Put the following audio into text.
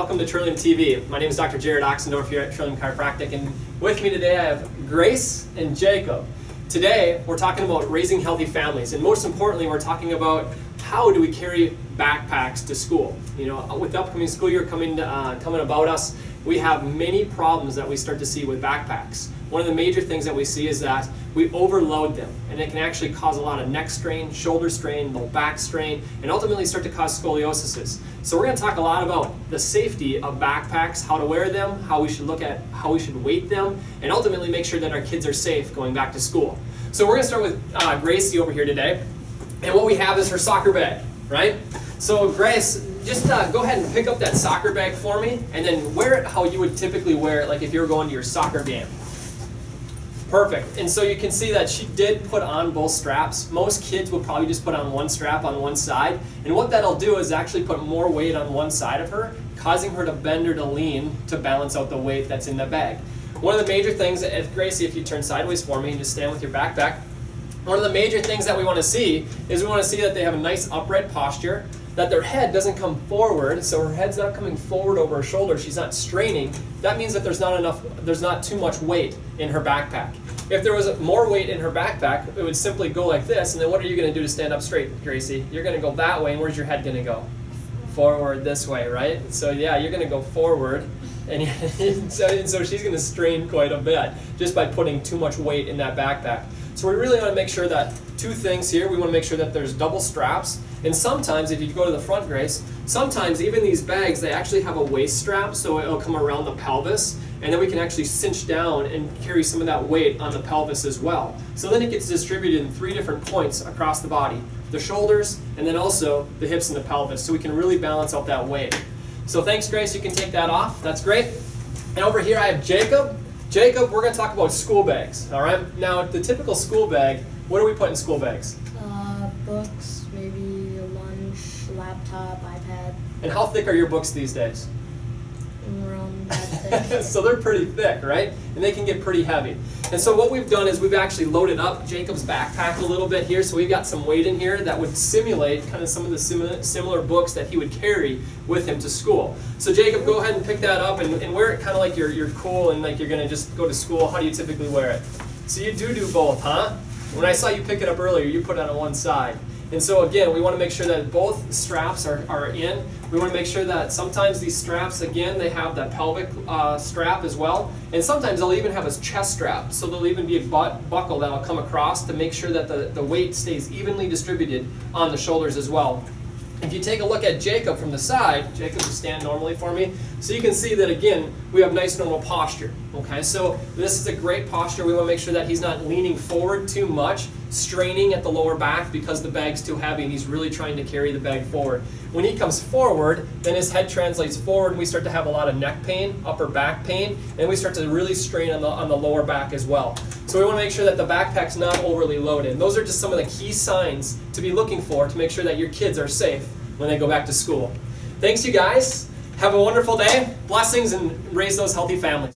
welcome to Trillium TV. My name is Dr. Jared Oxendorf here at Trillium Chiropractic, and with me today I have Grace and Jacob. Today we're talking about raising healthy families, and most importantly we're talking about how do we carry backpacks to school. You know, with the upcoming school year coming about us, we have many problems that we start to see with backpacks. One of the major things that we see is that we overload them, and it can actually cause a lot of neck strain, shoulder strain, low back strain, and ultimately start to cause scoliosis. So we're going to talk a lot about the safety of backpacks, how to wear them, how we should look at how we should weight them, and ultimately make sure that our kids are safe going back to school. So we're going to start with Gracie over here today, and what we have is her soccer bag, right? So Grace, just go ahead and pick up that soccer bag for me, and then wear it how you would typically wear it, like if you were going to your soccer game. Perfect. And so you can see that she did put on both straps. Most kids will probably just put on one strap on one side. And what that'll do is actually put more weight on one side of her, causing her to bend or to lean to balance out the weight that's in the bag. One of the major things, Gracie, if you turn sideways for me and just stand with your backpack, one of the major things that we want to see is we want to see that they have a nice upright posture, that their head doesn't come forward, so her head's not coming forward over her shoulder, she's not straining. That means that there's not too much weight in her backpack. If there was more weight in her backpack, it would simply go like this, and then what are you going to do to stand up straight, Gracie? You're going to go that way, and where's your head going to go? Forward this way, right? So yeah, you're going to go forward, and so she's going to strain quite a bit just by putting too much weight in that backpack. So we really want to make sure that two things here. We want to make sure that there's double straps, and sometimes if you go to the front, Grace, sometimes even these bags, they actually have a waist strap, so it'll come around the pelvis, and then we can actually cinch down and carry some of that weight on the pelvis as well. So then it gets distributed in 3 different points across the body, the shoulders, and then also the hips and the pelvis, so we can really balance out that weight. So thanks, Grace, you can take that off. That's great. And over here I have Jacob. Jacob, we're going to talk about school bags, all right? Now, the typical school bag, what do we put in school bags? Books, maybe a lunch, laptop, iPad. And how thick are your books these days? Around that thick. So they're pretty thick, right? And they can get pretty heavy. And so what we've done is we've actually loaded up Jacob's backpack a little bit here, so we've got some weight in here that would simulate kind of some of the similar books that he would carry with him to school. So Jacob, go ahead and pick that up and wear it kind of like you're cool and like you're going to just go to school. How do you typically wear it? So you do both, huh? When I saw you pick it up earlier, you put it on one side. And so again, we want to make sure that both straps are in. We want to make sure that sometimes these straps, again, they have that pelvic strap as well. And sometimes they'll even have a chest strap. So there'll even be a buckle that'll come across to make sure that the weight stays evenly distributed on the shoulders as well. If you take a look at Jacob from the side, Jacob, just stand normally for me. So you can see that again, we have nice normal posture. Okay, so this is a great posture. We want to make sure that he's not leaning forward too much, straining at the lower back because the bag's too heavy and he's really trying to carry the bag forward. When he comes forward, then his head translates forward and we start to have a lot of neck pain, upper back pain, and we start to really strain on the lower back as well. So we want to make sure that the backpack's not overly loaded. And those are just some of the key signs to be looking for to make sure that your kids are safe when they go back to school. Thanks, you guys. Have a wonderful day. Blessings, and raise those healthy families.